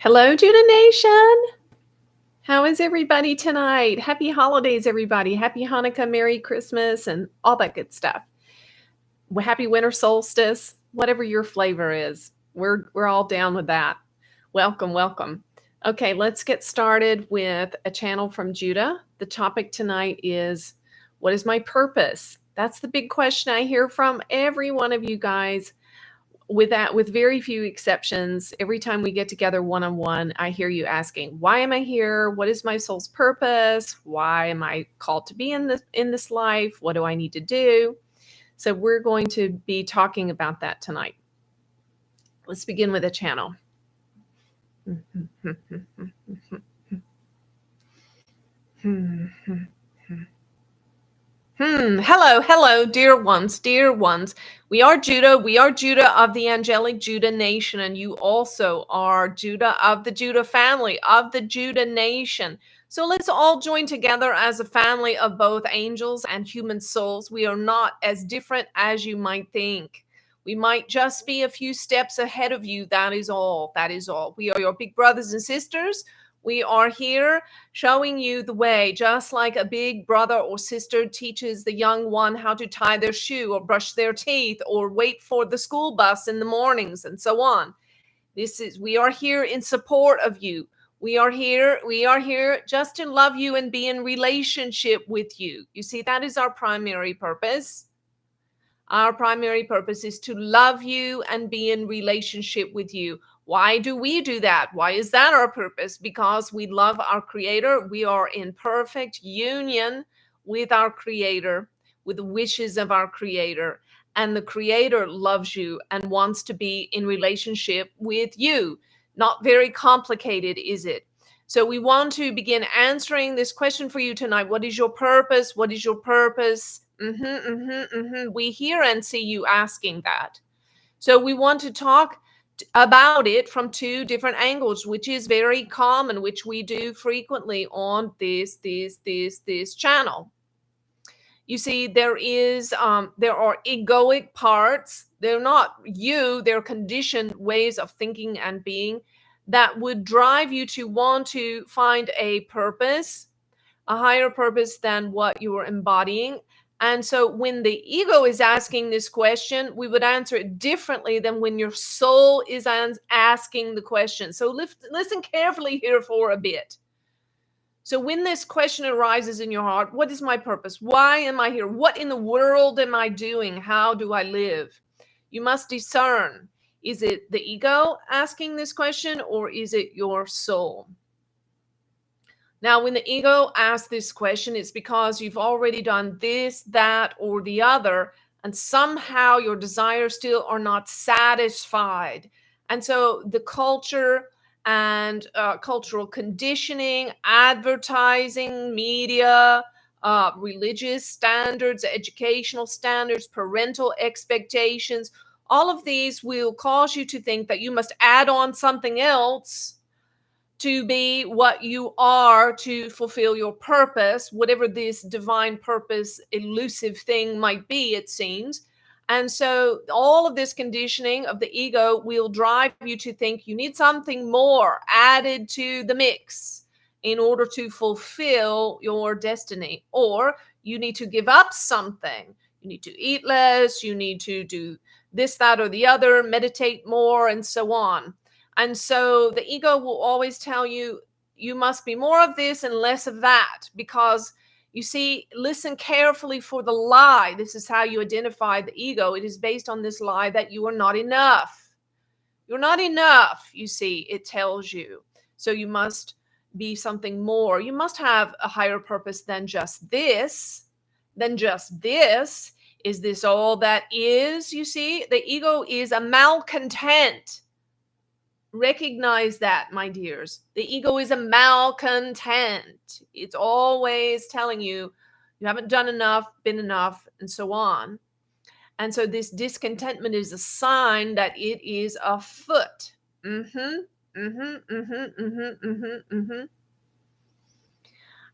Hello, Judah Nation. How is everybody tonight? Happy holidays, everybody. Happy Hanukkah, Merry Christmas, and all that good stuff. Happy winter solstice, whatever your flavor is. We're all down with that. Welcome, welcome. Okay, let's get started with a channel from Judah. The topic tonight is, what is my purpose? That's the big question I hear from every one of you guys. With very few exceptions, every time we get together one-on-one, I hear you asking, why am I here? What is my soul's purpose? Why am I called to be in this life? What do I need to do? So we're going to be talking about that tonight. Let's begin with a channel. Hello, dear ones. We are Judah of the angelic Judah nation, and you also are Judah of the Judah family, of the Judah nation. So let's all join together as a family of both angels and human souls. We are not as different as you might think. We might just be a few steps ahead of you. That is all. We are your big brothers and sisters. We are here showing you the way, just like a big brother or sister teaches the young one how to tie their shoe or brush their teeth or wait for the school bus in the mornings and so on. We are here in support of you. We are here just to love you and be in relationship with you. You see, that is our primary purpose. Our primary purpose is to love you and be in relationship with you. Why do we do that? Why is that our purpose? Because we love our Creator. We are in perfect union with our Creator, with the wishes of our Creator. And the Creator loves you and wants to be in relationship with you. Not very complicated, is it? So we want to begin answering this question for you tonight. What is your purpose? What is your purpose? We hear and see you asking that. So we want to talk about it from two different angles, which is very common, which we do frequently on this channel. You see, there are egoic parts. They're not you, they're conditioned ways of thinking and being that would drive you to want to find a purpose, a higher purpose than what you are embodying. And so when the ego is asking this question, we would answer it differently than when your soul is asking the question. So listen carefully here for a bit. So when this question arises in your heart, what is my purpose? Why am I here? What in the world am I doing? How do I live? You must discern. Is it the ego asking this question, or is it your soul? Now, when the ego asks this question, it's because you've already done this, that, or the other, and somehow your desires still are not satisfied. And so the culture and cultural conditioning, advertising, media, religious standards, educational standards, parental expectations, all of these will cause you to think that you must add on something else to be what you are, to fulfill your purpose, whatever this divine purpose, elusive thing might be, it seems. And so all of this conditioning of the ego will drive you to think you need something more added to the mix in order to fulfill your destiny, or you need to give up something. You need to eat less, you need to do this, that, or the other, meditate more, and so on. And so the ego will always tell you, you must be more of this and less of that, because you see, listen carefully for the lie. This is how you identify the ego. It is based on this lie that you are not enough. You're not enough, you see, it tells you. So you must be something more. You must have a higher purpose than just this, Is this all that is? You see, the ego is a malcontent. Recognize that, my dears. The ego is a malcontent. It's always telling you you haven't done enough, been enough, and so on. And so this discontentment is a sign that it is afoot.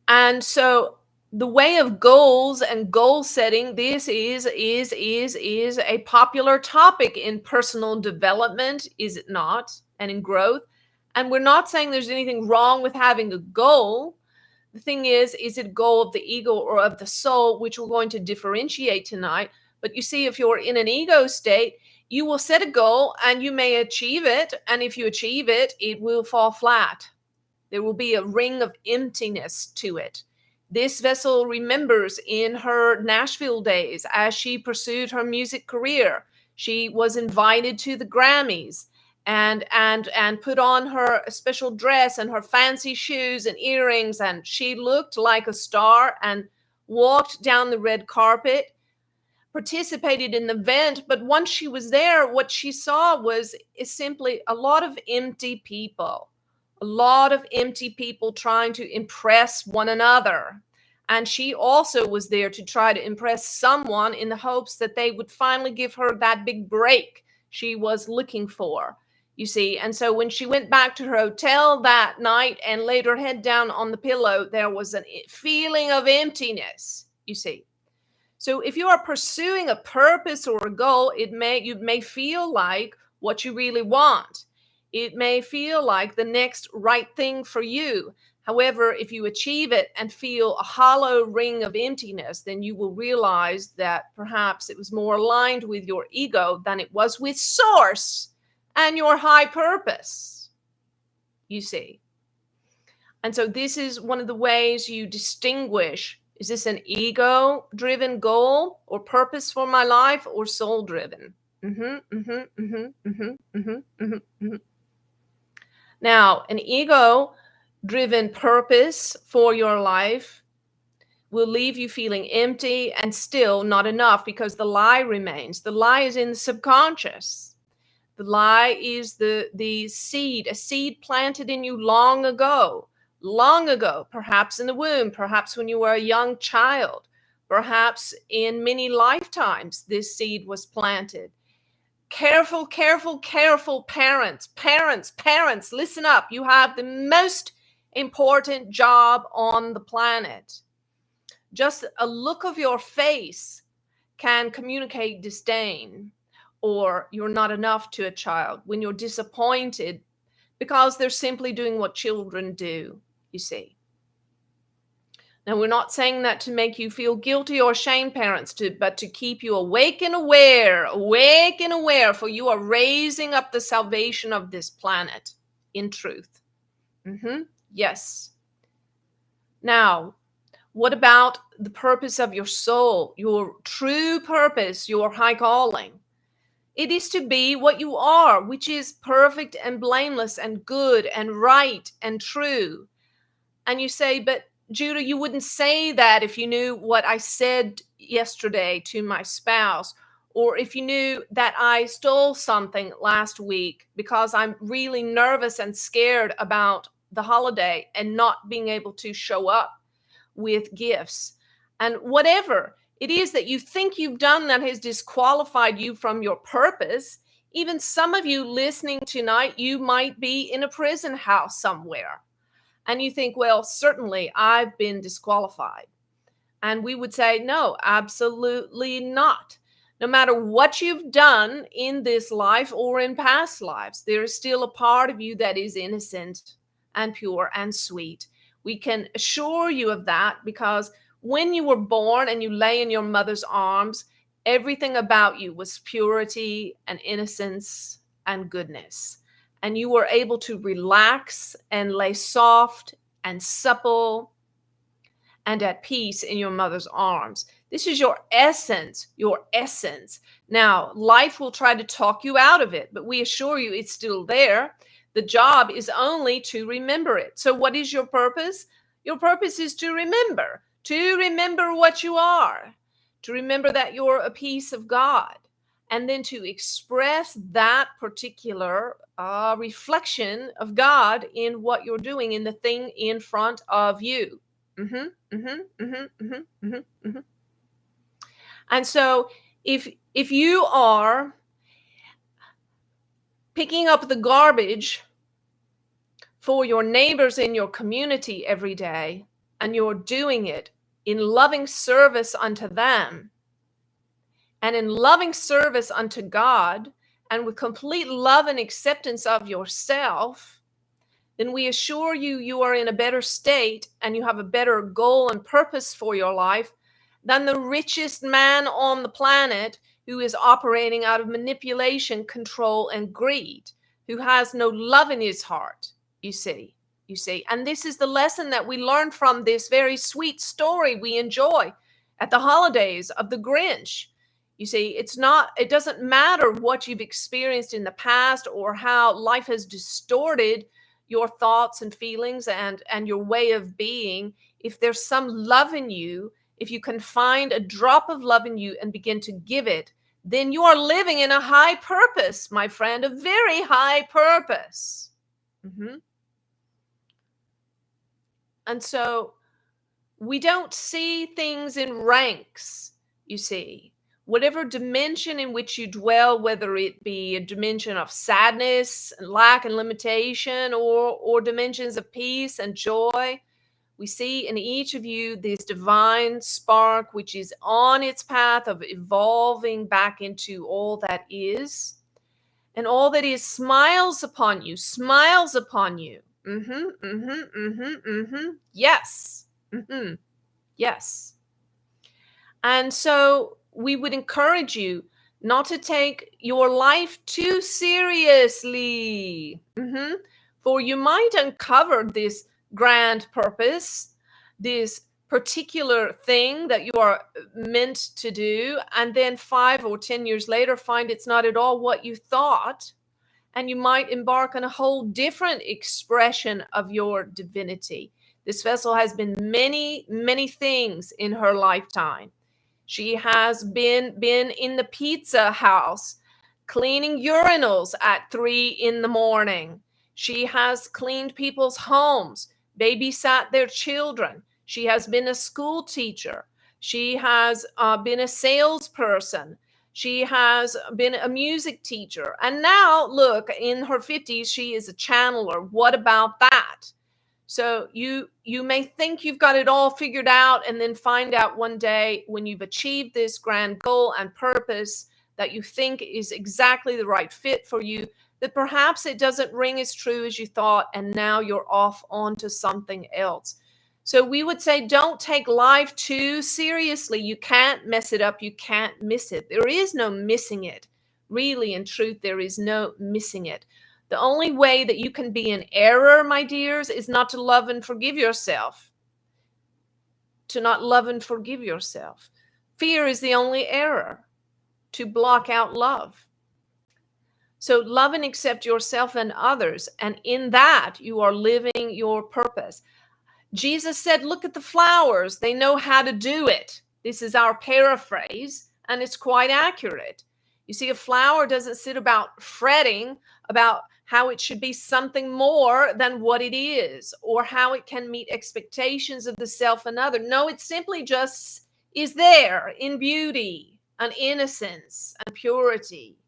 And so the way of goals and goal setting, this is a popular topic in personal development, is it not? And in growth. And we're not saying there's anything wrong with having a goal. The thing is it a goal of the ego or of the soul, which we're going to differentiate tonight. But you see, if you're in an ego state, you will set a goal and you may achieve it. And if you achieve it, it will fall flat. There will be a ring of emptiness to it. This vessel remembers in her Nashville days as she pursued her music career. She was invited to the Grammys and put on her special dress and her fancy shoes and earrings, and she looked like a star and walked down the red carpet, participated in the event. But once she was there, what she saw is simply a lot of empty people, trying to impress one another. And she also was there to try to impress someone in the hopes that they would finally give her that big break she was looking for, you see. And so when she went back to her hotel that night and laid her head down on the pillow, there was a feeling of emptiness, you see. So if you are pursuing a purpose or a goal, you may feel like what you really want. It may feel like the next right thing for you. However, if you achieve it and feel a hollow ring of emptiness, then you will realize that perhaps it was more aligned with your ego than it was with source and your high purpose, you see. And so this is one of the ways you distinguish: is this an ego-driven goal or purpose for my life, or soul-driven? Now, an ego-driven purpose for your life will leave you feeling empty and still not enough, because the lie remains. The lie is in the subconscious. The lie is the seed, a seed planted in you long ago, perhaps in the womb, perhaps when you were a young child, perhaps in many lifetimes this seed was planted. Careful, careful, careful, parents, listen up. You have the most important job on the planet. Just a look of your face can communicate disdain, or you're not enough to a child when you're disappointed because they're simply doing what children do, you see. Now, we're not saying that to make you feel guilty or shame, parents, but to keep you awake and aware, for you are raising up the salvation of this planet in truth. Yes. Now, what about the purpose of your soul, your true purpose, your high calling? It is to be what you are, which is perfect and blameless and good and right and true. And you say, but Judah, you wouldn't say that if you knew what I said yesterday to my spouse, or if you knew that I stole something last week because I'm really nervous and scared about the holiday and not being able to show up with gifts. And whatever it is that you think you've done that has disqualified you from your purpose. Even some of you listening tonight, you might be in a prison house somewhere. And you think, well, certainly I've been disqualified. And we would say, no, absolutely not. No matter what you've done in this life or in past lives, there is still a part of you that is innocent and pure and sweet. We can assure you of that because when you were born and you lay in your mother's arms, everything about you was purity and innocence and goodness. And you were able to relax and lay soft and supple and at peace in your mother's arms. This is your essence, your essence. Now, life will try to talk you out of it, but we assure you it's still there. The job is only to remember it. So what is your purpose? Your purpose is to remember what you are, to remember that you're a piece of God, and then to express that particular reflection of God in what you're doing, in the thing in front of you. And so if you are picking up the garbage for your neighbors in your community every day, and you're doing it in loving service unto them and in loving service unto God, and with complete love and acceptance of yourself, then we assure you you are in a better state and you have a better goal and purpose for your life than the richest man on the planet who is operating out of manipulation, control, and greed, who has no love in his heart, you see. You see, and this is the lesson that we learn from this very sweet story we enjoy at the holidays of the Grinch. You see, it doesn't matter what you've experienced in the past or how life has distorted your thoughts and feelings and your way of being. If there's some love in you, if you can find a drop of love in you and begin to give it, then you are living in a high purpose, my friend, a very high purpose. Mm-hmm. And so we don't see things in ranks, you see. Whatever dimension in which you dwell, whether it be a dimension of sadness and lack and limitation, or dimensions of peace and joy, we see in each of you this divine spark which is on its path of evolving back into all that is. And all that is smiles upon you, smiles upon you. Yes. Yes. And so we would encourage you not to take your life too seriously. For you might uncover this grand purpose, this particular thing that you are meant to do, and then 5 or 10 years later find it's not at all what you thought. And you might embark on a whole different expression of your divinity. This vessel has been many, many things in her lifetime. She has been in the pizza house, cleaning urinals at 3 in the morning. She has cleaned people's homes, babysat their children. She has been a school teacher. She has been a salesperson. She has been a music teacher. And now, look, in her 50s, she is a channeler. What about that? So you may think you've got it all figured out and then find out one day when you've achieved this grand goal and purpose that you think is exactly the right fit for you, that perhaps it doesn't ring as true as you thought, and now you're off onto something else. So we would say don't take life too seriously. You can't mess it up. You can't miss it. There is no missing it. Really, in truth, there is no missing it. The only way that you can be in error, my dears, is not to love and forgive yourself. To not love and forgive yourself. Fear is the only error, to block out love. So love and accept yourself and others, and in that you are living your purpose. Jesus said, look at the flowers. They know how to do it. This is our paraphrase, and it's quite accurate. You see, a flower doesn't sit about fretting about how it should be something more than what it is, or how it can meet expectations of the self and other. No, it simply just is there in beauty and innocence and purity.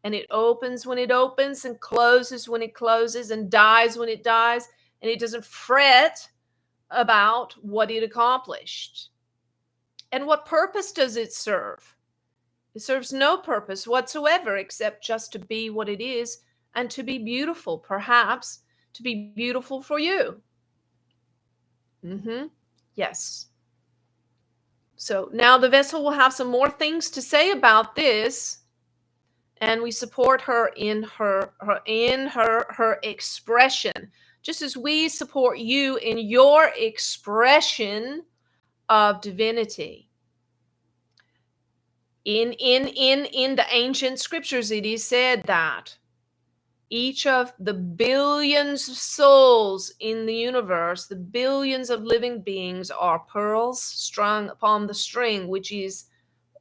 And it opens when it opens and closes when it closes and dies when it dies. And it doesn't fret about what it accomplished. And what purpose does it serve? It serves no purpose whatsoever except just to be what it is and to be beautiful, perhaps to be beautiful for you. Yes. So now the vessel will have some more things to say about this, and we support her in her expression, just as we support you in your expression of divinity. In the ancient scriptures, it is said that each of the billions of souls in the universe, the billions of living beings, are pearls strung upon the string, which is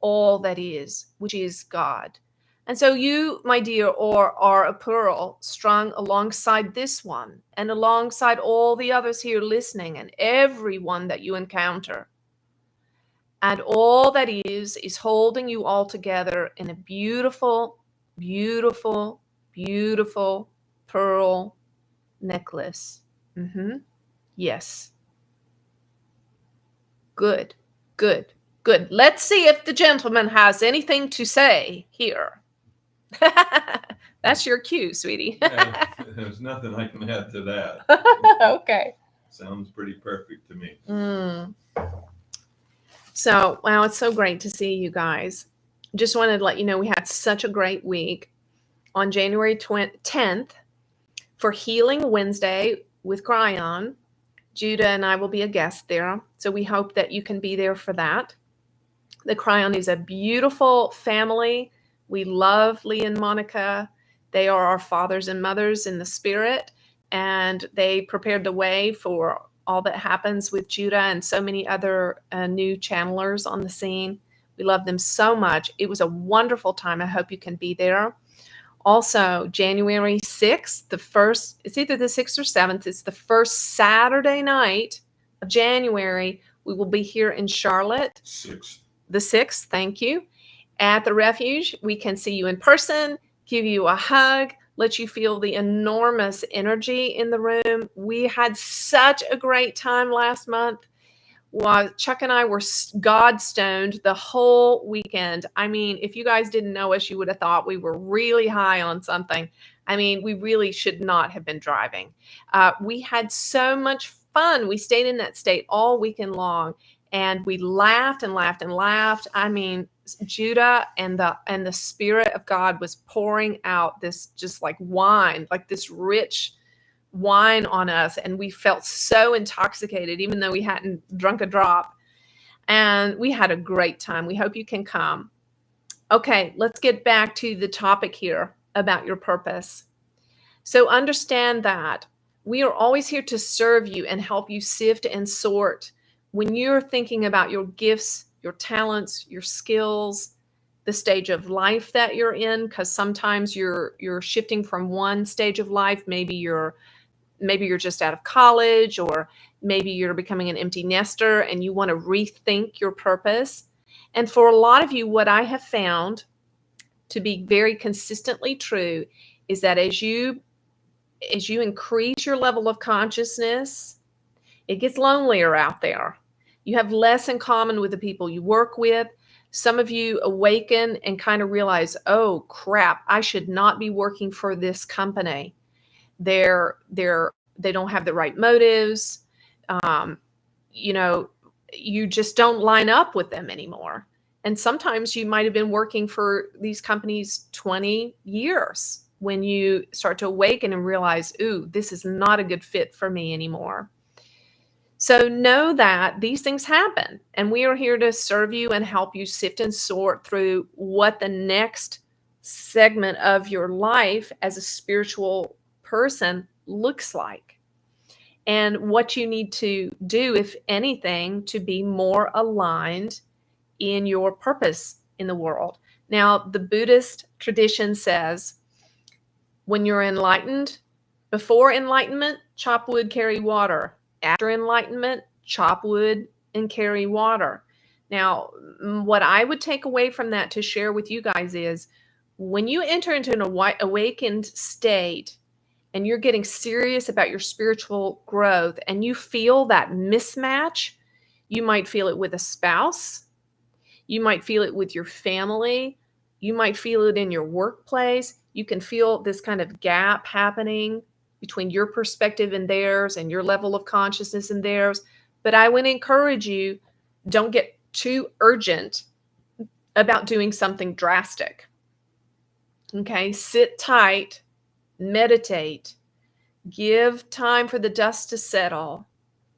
all that is, which is God. And so you, my dear, are a pearl strung alongside this one and alongside all the others here listening and everyone that you encounter. And all that is holding you all together in a beautiful, beautiful, beautiful pearl necklace. Yes. Good, good, good. Let's see if the gentleman has anything to say here. That's your cue, sweetie. Yeah, there's nothing I can add to that. Okay. Sounds pretty perfect to me. So, wow, it's so great to see you guys. Just wanted to let you know we had such a great week on January 10th for Healing Wednesday with Cryon. Judah and I will be a guest there. So we hope that you can be there for that. The Cryon is a beautiful family. We love Lee and Monica. They are our fathers and mothers in the spirit, and they prepared the way for all that happens with Judah and so many other new channelers on the scene. We love them so much. It was a wonderful time. I hope you can be there. Also, January 6th, it's either the 6th or 7th, it's the first Saturday night of January. We will be here in Charlotte. 6th. The 6th, thank you. At the Refuge, we can see you in person, give you a hug, let you feel the enormous energy in the room. We had such a great time last month. Well, Chuck and I were God stoned the whole weekend. I mean, if you guys didn't know us, you would have thought we were really high on something. I mean, we really should not have been driving. We had so much fun. We stayed in that state all weekend long, and we laughed and laughed and laughed. I mean, Judah and the Spirit of God was pouring out this just like wine, like this rich wine on us, and we felt so intoxicated even though we hadn't drunk a drop, and we had a great time. We hope you can come. Okay, let's get back to the topic here about your purpose. So understand that we are always here to serve you and help you sift and sort when you're thinking about your gifts, your talents, your skills, the stage of life that you're in, because sometimes you're shifting from one stage of life. Maybe you're just out of college, or maybe you're becoming an empty nester and you want to rethink your purpose. And for a lot of you, what I have found to be very consistently true is that as you increase your level of consciousness, it gets lonelier out there. You have less in common with the people you work with. Some of you awaken and kind of realize, oh crap, I should not be working for this company. They don't have the right motives. You know, you just don't line up with them anymore. And sometimes you might have been working for these companies 20 years when you start to awaken and realize, ooh, this is not a good fit for me anymore. So know that these things happen, and we are here to serve you and help you sift and sort through what the next segment of your life as a spiritual person looks like, and what you need to do, if anything, to be more aligned in your purpose in the world. Now, the Buddhist tradition says when you're enlightened, before enlightenment, chop wood, carry water. After enlightenment, chop wood and carry water. Now, what I would take away from that to share with you guys is when you enter into an awakened state and you're getting serious about your spiritual growth and you feel that mismatch, you might feel it with a spouse, you might feel it with your family, you might feel it in your workplace. You can feel this kind of gap happening between your perspective and theirs, and your level of consciousness and theirs. But I would encourage you, don't get too urgent about doing something drastic. Okay, sit tight, meditate, give time for the dust to settle,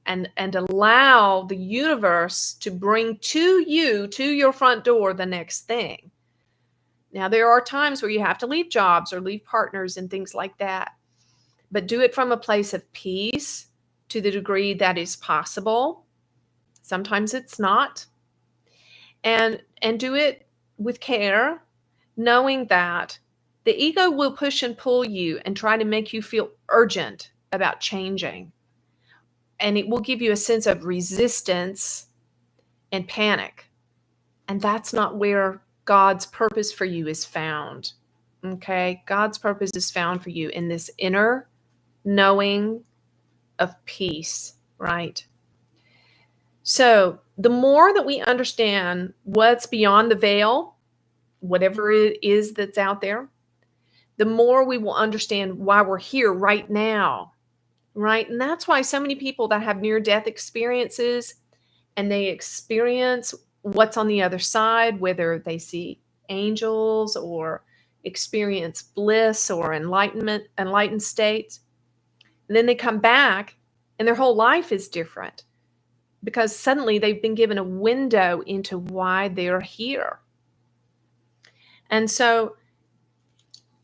and allow the universe to bring to you, to your front door, the next thing. Now, there are times where you have to leave jobs or leave partners and things like that, but do it from a place of peace to the degree that is possible. Sometimes it's not. And do it with care, knowing that the ego will push and pull you and try to make you feel urgent about changing. And it will give you a sense of resistance and panic. And that's not where God's purpose for you is found. Okay? God's purpose is found for you in this inner knowing of peace, right? So the more that we understand what's beyond the veil, whatever it is that's out there, the more we will understand why we're here right now, right? And that's why so many people that have near-death experiences and they experience what's on the other side, whether they see angels or experience bliss or enlightened states, and then they come back and their whole life is different because suddenly they've been given a window into why they're here. And so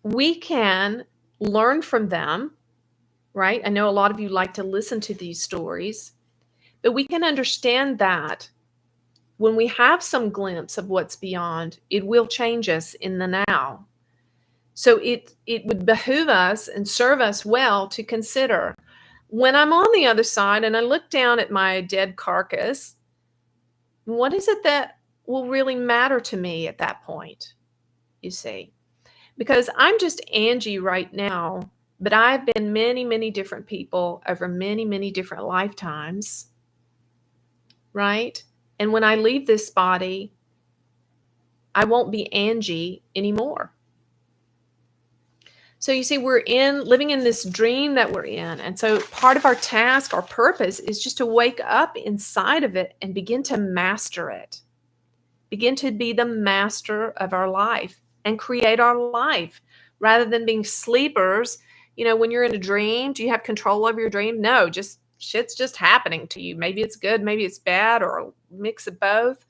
we can learn from them, right? I know a lot of you like to listen to these stories, but we can understand that when we have some glimpse of what's beyond, it will change us in the now. So it would behoove us and serve us well to consider, when I'm on the other side and I look down at my dead carcass, what is it that will really matter to me at that point, you see? Because I'm just Angie right now, but I've been many, many different people over many, many different lifetimes, right? And when I leave this body, I won't be Angie anymore. So you see, we're living in this dream that we're in. And so part of our task, our purpose is just to wake up inside of it and begin to master it. Begin to be the master of our life and create our life rather than being sleepers. You know, when you're in a dream, do you have control over your dream? No, just shit's just happening to you. Maybe it's good, maybe it's bad, or a mix of both.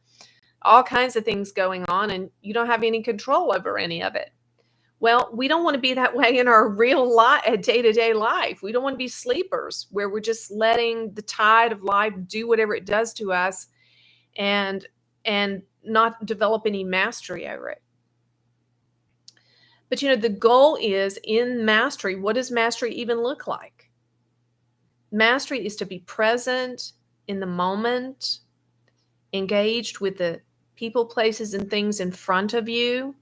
All kinds of things going on, and you don't have any control over any of it. Well, we don't want to be that way in our real life, day-to-day life. We don't want to be sleepers where we're just letting the tide of life do whatever it does to us and not develop any mastery over it. But, you know, the goal is in mastery. What does mastery even look like? Mastery is to be present in the moment, engaged with the people, places, and things in front of you.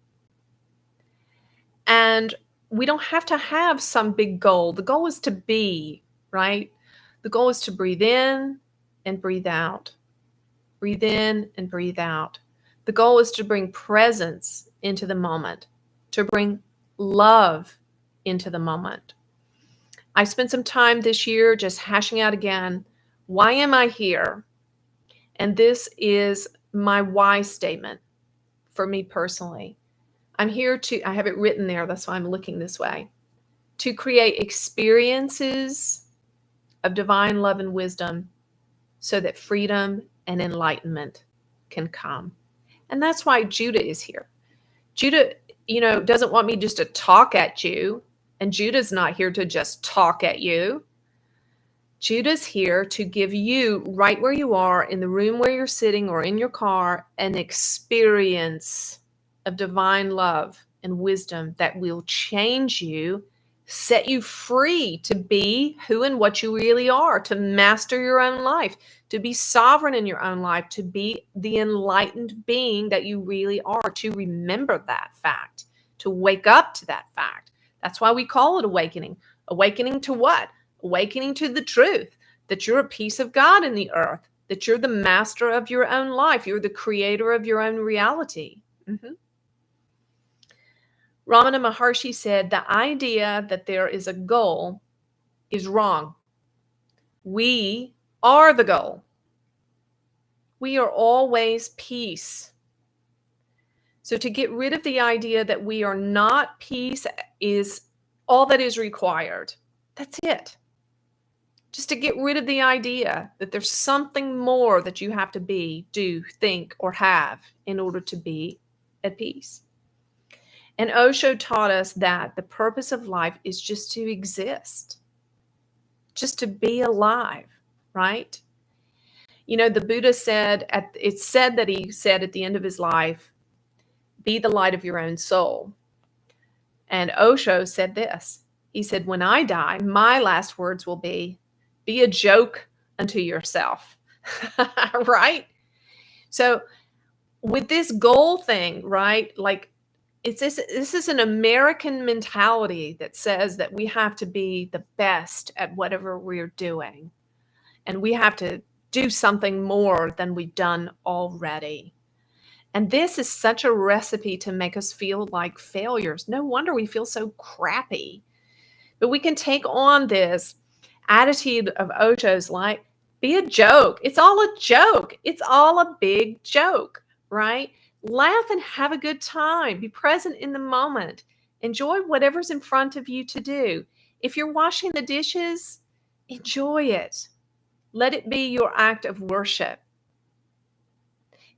And we don't have to have some big goal. The goal is to be, right? The goal is to breathe in and breathe out. Breathe in and breathe out. The goal is to bring presence into the moment, to bring love into the moment. I spent some time this year just hashing out again, why am I here? And this is my why statement for me personally. I'm here I have it written there, that's why I'm looking this way, to create experiences of divine love and wisdom so that freedom and enlightenment can come. And that's why Judah is here. Judah, you know, doesn't want me just to talk at you, and Judah's not here to just talk at you. Judah's here to give you, right where you are, in the room where you're sitting or in your car, an experience of divine love and wisdom that will change you, set you free to be who and what you really are, to master your own life, to be sovereign in your own life, to be the enlightened being that you really are, to remember that fact, to wake up to that fact. That's why we call it awakening. Awakening to what? Awakening to the truth that you're a piece of God in the earth, that you're the master of your own life. You're the creator of your own reality. Ramana Maharshi said, the idea that there is a goal is wrong. We are the goal. We are always peace. So to get rid of the idea that we are not peace is all that is required. That's it. Just to get rid of the idea that there's something more that you have to be, do, think, or have in order to be at peace. And Osho taught us that the purpose of life is just to exist, just to be alive, right? You know, the Buddha said, it's said that he said at the end of his life, be the light of your own soul. And Osho said this. He said, when I die, my last words will be a joke unto yourself, right? So with this goal thing, right, like, this is an American mentality that says that we have to be the best at whatever we're doing. And we have to do something more than we've done already. And this is such a recipe to make us feel like failures. No wonder we feel so crappy. But we can take on this attitude of Osho's, like, be a joke. It's all a joke. It's all a big joke, right? Laugh and have a good time. Be present in the moment. Enjoy whatever's in front of you to do. If you're washing the dishes, enjoy it. Let it be your act of worship.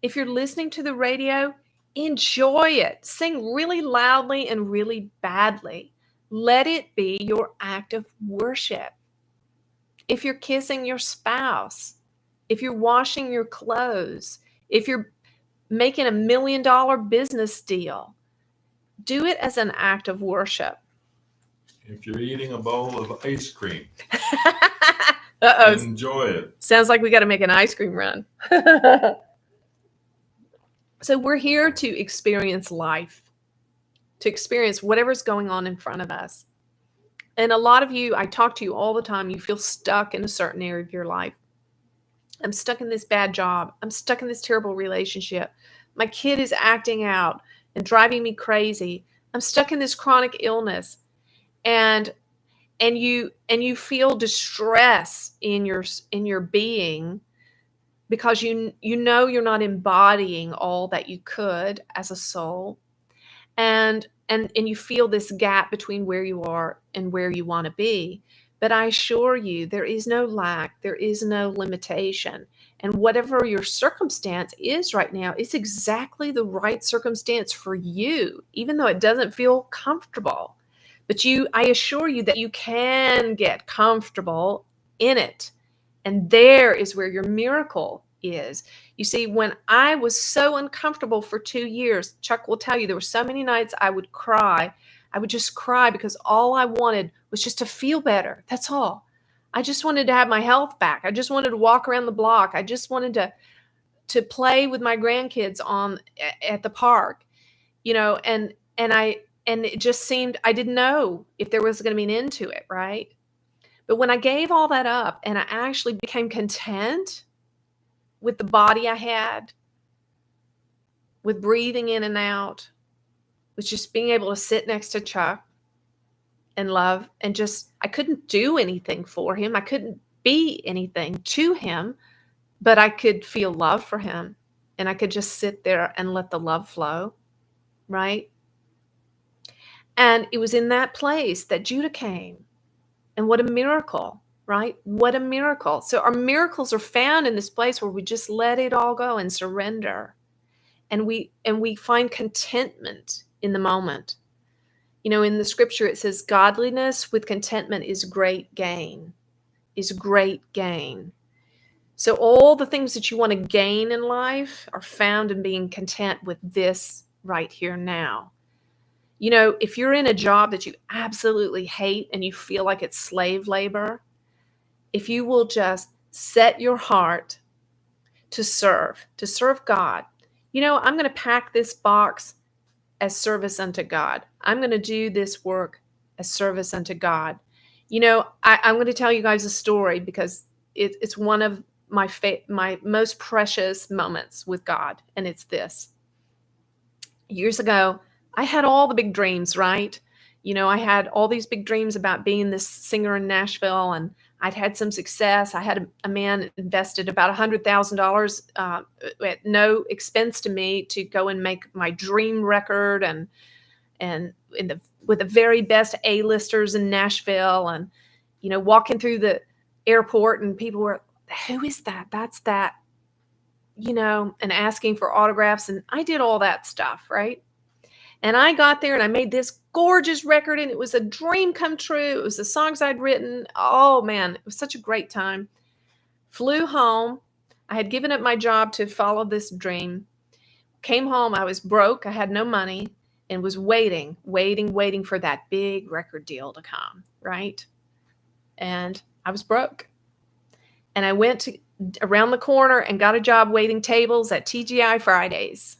If you're listening to the radio, enjoy it. Sing really loudly and really badly. Let it be your act of worship. If you're kissing your spouse, if you're washing your clothes, if you're making $1 million business deal, do it as an act of worship. If you're eating a bowl of ice cream, Uh-oh. enjoy it. Sounds like we got to make an ice cream run. So we're here to experience life, to experience whatever's going on in front of us. And a lot of you, I talk to you all the time, you feel stuck in a certain area of your life. I'm stuck in this bad job. I'm stuck in this terrible relationship. My kid is acting out and driving me crazy. I'm stuck in this chronic illness. And you feel distress in your being, because you know you're not embodying all that you could as a soul, and you feel this gap between where you are and where you want to be. But I assure you, there is no lack, there is no limitation. And whatever your circumstance is right now, it's exactly the right circumstance for you, even though it doesn't feel comfortable. But I assure you that you can get comfortable in it. And there is where your miracle is. You see, when I was so uncomfortable for 2 years, Chuck will tell you, there were so many nights I would cry. I would just cry because all I wanted was just to feel better. That's all. I just wanted to have my health back. I just wanted to walk around the block. I just wanted to play with my grandkids at the park, and it just seemed, I didn't know if there was going to be an end to it, right? But when I gave all that up and I actually became content with the body I had, with breathing in and out, with just being able to sit next to Chuck and love, and just, I couldn't do anything for him. I couldn't be anything to him, but I could feel love for him, and I could just sit there and let the love flow, right? And it was in that place that Judah came. And what a miracle, right? What a miracle. So our miracles are found in this place where we just let it all go and surrender. And we find contentment in the moment. In the scripture, it says, godliness with contentment is great gain, is great gain. So all the things that you want to gain in life are found in being content with this right here now. If you're in a job that you absolutely hate and you feel like it's slave labor, if you will just set your heart to serve God, I'm going to pack this box as service unto God. I'm going to do this work as service unto God. I'm going to tell you guys a story because it's one of my most precious moments with God. And it's this. Years ago, I had all the big dreams, right? I had all these big dreams about being this singer in Nashville, and I'd had some success. I had a man invested about $100,000 at no expense to me to go and make my dream record, and with the very best A-listers in Nashville, and walking through the airport, and people were, who is that? That's that, and asking for autographs, and I did all that stuff, right? And I got there and I made this gorgeous record, and it was a dream come true. It was the songs I'd written. Oh man, it was such a great time. Flew home. I had given up my job to follow this dream. Came home. I was broke. I had no money, and was waiting for that big record deal to come, right? And I was broke. And I went around the corner and got a job waiting tables at TGI Fridays,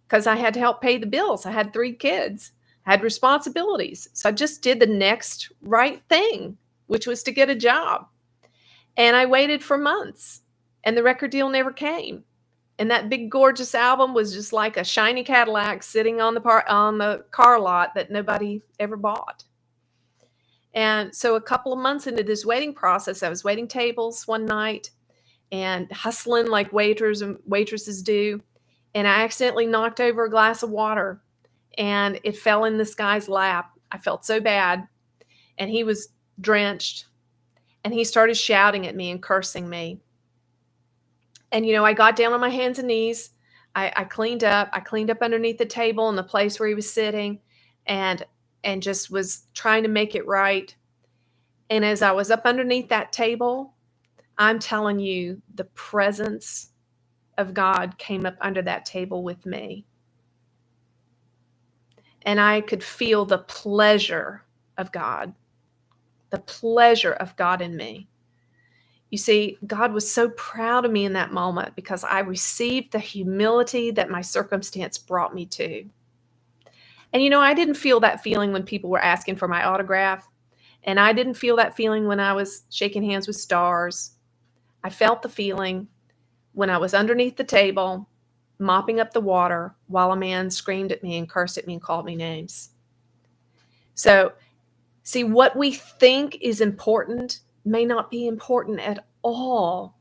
because I had to help pay the bills. I had 3 kids. I had responsibilities. So I just did the next right thing, which was to get a job. And I waited for months, and the record deal never came. And that big gorgeous album was just like a shiny Cadillac sitting on the car lot that nobody ever bought. And so a couple of months into this waiting process, I was waiting tables one night and hustling like waiters and waitresses do. And I accidentally knocked over a glass of water and it fell in this guy's lap. I felt so bad. And he was drenched and he started shouting at me and cursing me. And, I got down on my hands and knees. I cleaned up. I cleaned up underneath the table in the place where he was sitting and just was trying to make it right. And as I was up underneath that table, I'm telling you, the presence of God came up under that table with me. And I could feel the pleasure of God in me. You see, God was so proud of me in that moment because I received the humility that my circumstance brought me to. And I didn't feel that feeling when people were asking for my autograph. And I didn't feel that feeling when I was shaking hands with stars. I felt the feeling when I was underneath the table, mopping up the water while a man screamed at me and cursed at me and called me names. So, see, what we think is important may not be important at all.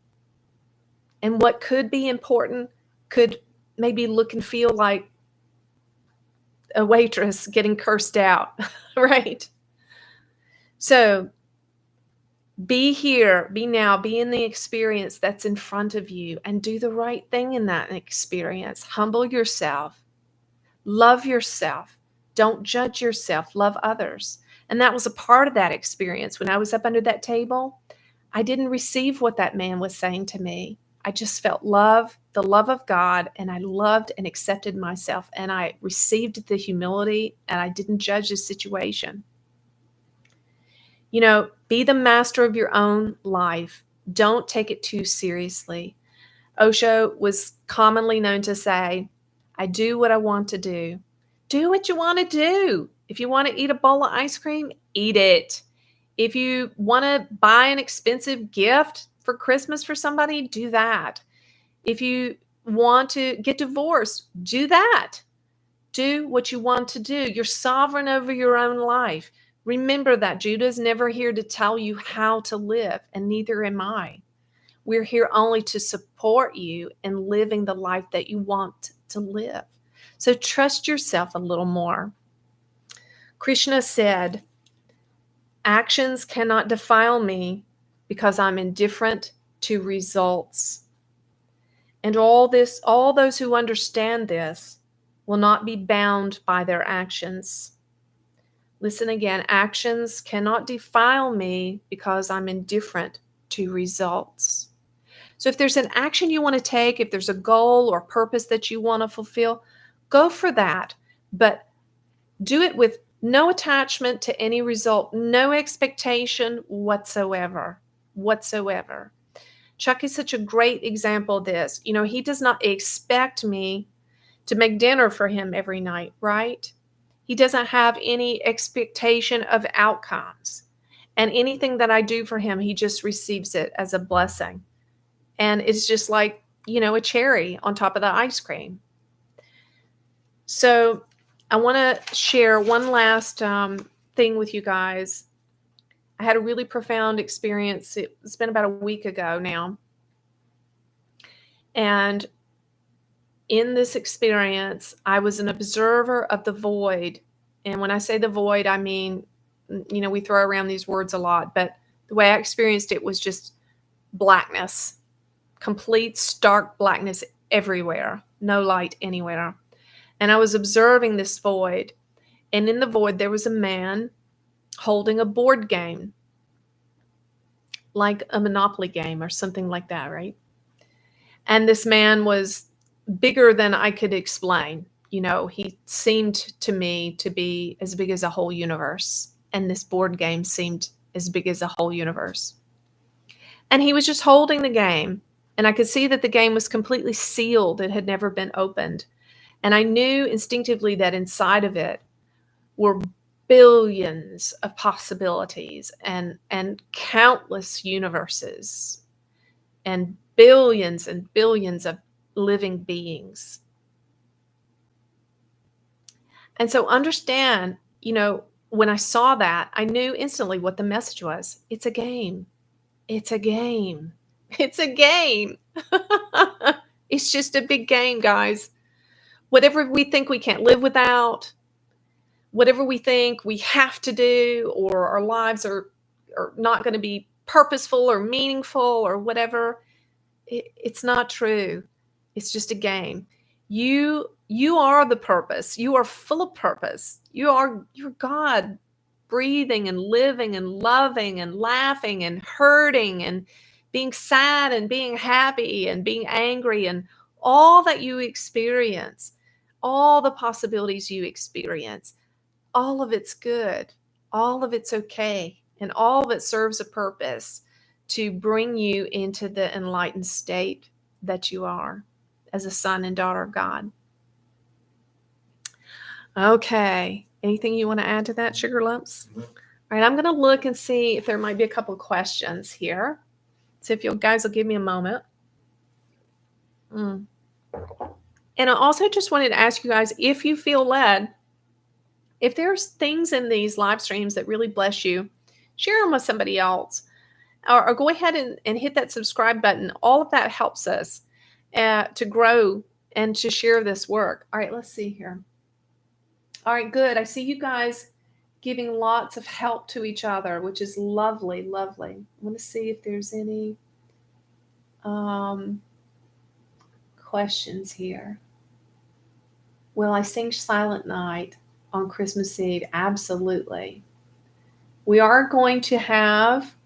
And what could be important could maybe look and feel like a waitress getting cursed out, right? So be here, be now, be in the experience that's in front of you and do the right thing in that experience. Humble yourself, love yourself, don't judge yourself, love others. And that was a part of that experience. When I was up under that table, I didn't receive what that man was saying to me. I just felt love, the love of God, and I loved and accepted myself, and I received the humility, and I didn't judge the situation. Be the master of your own life. Don't take it too seriously. Osho was commonly known to say, I do what I want to do. Do what you want to do. If you want to eat a bowl of ice cream, eat it. If you want to buy an expensive gift for Christmas for somebody, do that. If you want to get divorced, do that. Do what you want to do. You're sovereign over your own life. Remember that Judah is never here to tell you how to live, and neither am I. We're here only to support you in living the life that you want to live. So trust yourself a little more. Krishna said, actions cannot defile me because I'm indifferent to results. And all those who understand this will not be bound by their actions. Listen again, actions cannot defile me because I'm indifferent to results. So if there's an action you want to take, if there's a goal or purpose that you want to fulfill, go for that. But do it with no attachment to any result, no expectation whatsoever. Chuck is such a great example of this. He does not expect me to make dinner for him every night, right? He doesn't have any expectation of outcomes. And anything that I do for him, he just receives it as a blessing. And it's just like, a cherry on top of the ice cream. So I want to share one last thing with you guys. I had a really profound experience. It's been about a week ago now. And in this experience, I was an observer of the void. And when I say the void, I mean, we throw around these words a lot, but the way I experienced it was just blackness, complete stark blackness everywhere, no light anywhere. And I was observing this void. And in the void, there was a man holding a board game, like a Monopoly game or something like that, right? And this man was bigger than I could explain. He seemed to me to be as big as a whole universe. And this board game seemed as big as a whole universe. And he was just holding the game. And I could see that the game was completely sealed. It had never been opened. And I knew instinctively that inside of it were billions of possibilities and countless universes and billions of living beings. And so understand, when I saw that, I knew instantly what the message was. It's a game. It's a game. It's a game. It's just a big game, guys. Whatever we think we can't live without, whatever we think we have to do, or our lives are not going to be purposeful or meaningful or whatever, it's not true. It's just a game. You are the purpose. You are full of purpose. You're God, breathing and living and loving and laughing and hurting and being sad and being happy and being angry, and all that you experience, all the possibilities you experience, all of it's good, all of it's okay, and all of it serves a purpose to bring you into the enlightened state that you are as a son and daughter of God. Okay. Anything you want to add to that, Sugar Lumps? No. All right, I'm going to look and see if there might be a couple of questions here. So if you guys will give me a moment. And I also just wanted to ask you guys, if you feel led, if there's things in these live streams that really bless you, share them with somebody else. Or go ahead and hit that subscribe button. All of that helps us to grow and to share this work. All right, let's see here. All right, good. I see you guys giving lots of help to each other, which is lovely, lovely. I want to see if there's any questions here. Will I sing Silent Night on Christmas Eve? Absolutely. We are going to have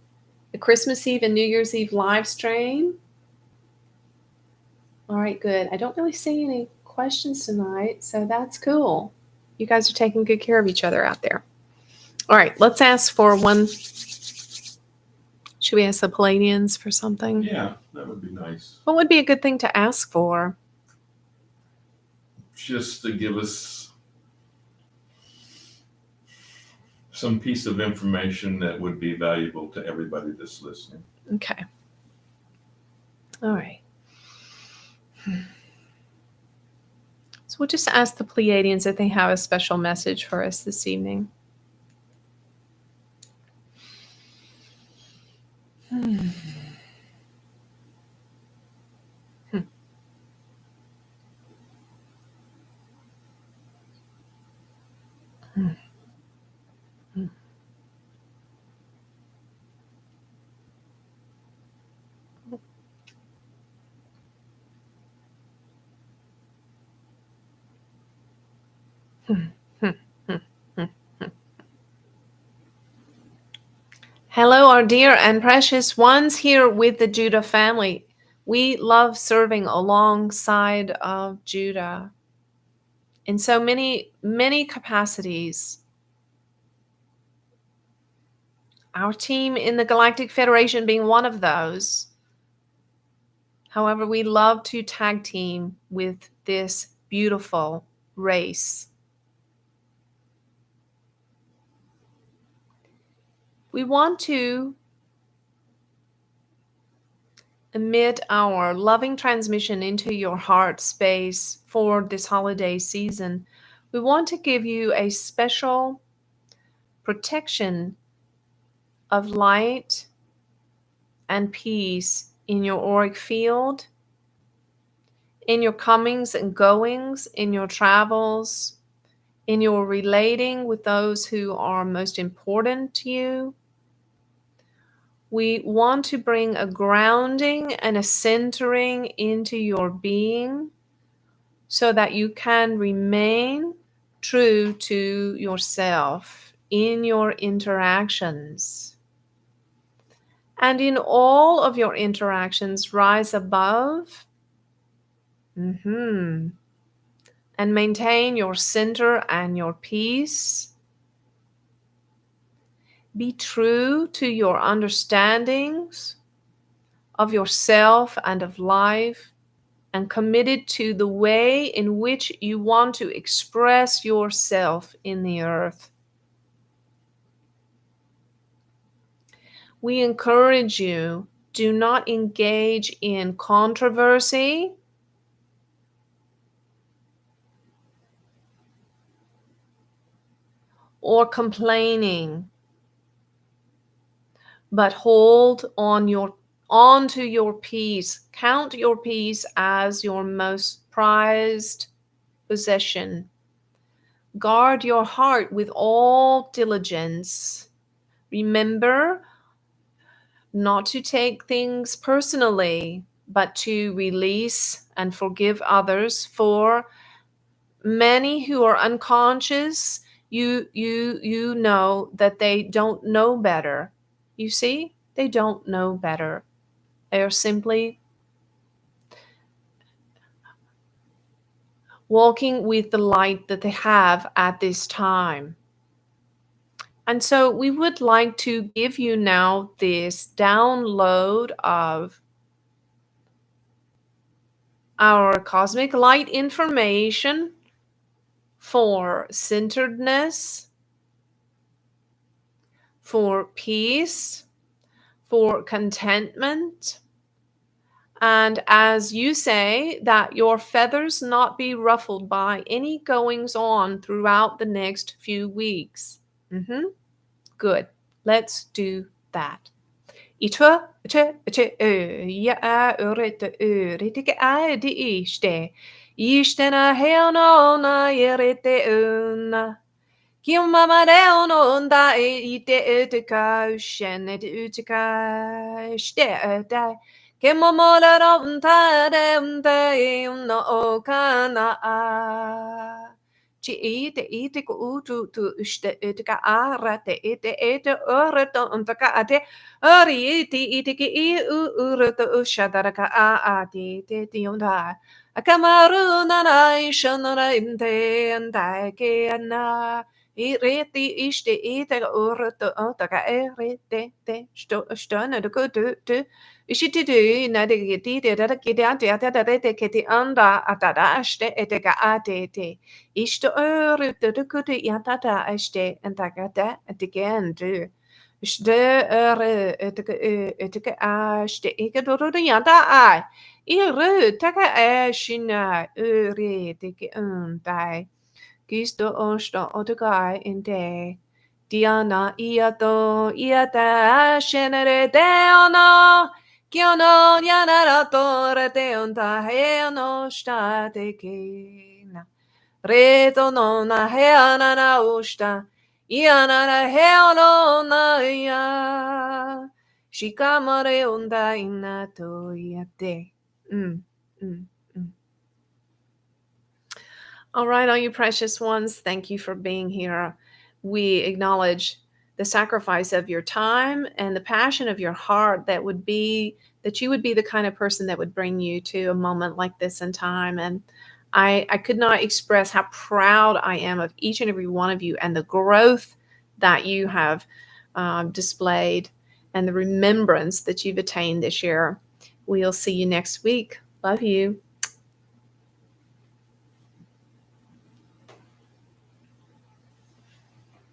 a Christmas Eve and New Year's Eve live stream. All right, good. I don't really see any questions tonight, so that's cool. You guys are taking good care of each other out there. All right, let's ask for one. Should we ask the Pleiadians for something? Yeah, that would be nice. What would be a good thing to ask for? Just to give us some piece of information that would be valuable to everybody that's listening. Okay. All right. So we'll just ask the Pleiadians if they have a special message for us this evening. Hello, our dear and precious ones here with the Judah family. We love serving alongside of Judah in so many, many capacities. Our team in the Galactic Federation being one of those. However, we love to tag team with this beautiful race. We want to emit our loving transmission into your heart space for this holiday season. We want to give you a special protection of light and peace in your auric field, in your comings and goings, in your travels, in your relating with those who are most important to you. We want to bring a grounding and a centering into your being so that you can remain true to yourself in your interactions. And in all of your interactions, rise above and maintain your center and your peace. Be true to your understandings of yourself and of life, and committed to the way in which you want to express yourself in the earth. We encourage you, do not engage in controversy, or complaining, but hold onto your peace. Count your peace as your most prized possession. Guard your heart with all diligence. Remember not to take things personally, but to release and forgive others. For many who are unconscious, you know that they don't know better. You see, they don't know better. They are simply walking with the light that they have at this time. And so we would like to give you now this download of our cosmic light information for centeredness, for peace, for contentment. And as you say, that your feathers not be ruffled by any goings on throughout the next few weeks. Good. Let's do that. Itwa ya urete ritike a di ishte. Ishtena heono na yerete una. Kiumamareono da ite utika shen et utika ste. Kemomora unta de unta no kana a. Chi ite ko utu tu uste utika ara te ite ureta untaka ate. Ori ite ki ureta ushadaraka a te unta. Akamaru na ishonora inte and ke ana. Ireti ishte ite ureta untaka erete te stona de kutu. Ishitidu na de giti da kidante ata de keti anda atada ashte etega atete. Ishto ureta de kutu yatata ashte and tagata at again do. Shde eteke ashte ikadoro yata I. Iru taka ashina ure teke undai. Gisto osto otogai in day. Diana iato iata shenere deono. Kiono yanara tore deonta heono state kina. Reto nona heana na usta. Iana na heono na ya. Shikamare unda inato iate. All right, all you precious ones, thank you for being here. We acknowledge the sacrifice of your time and the passion of your heart that you would be the kind of person that would bring you to a moment like this in time. And I could not express how proud I am of each and every one of you and the growth that you have displayed and the remembrance that you've attained this year. We'll see you next week. Love you.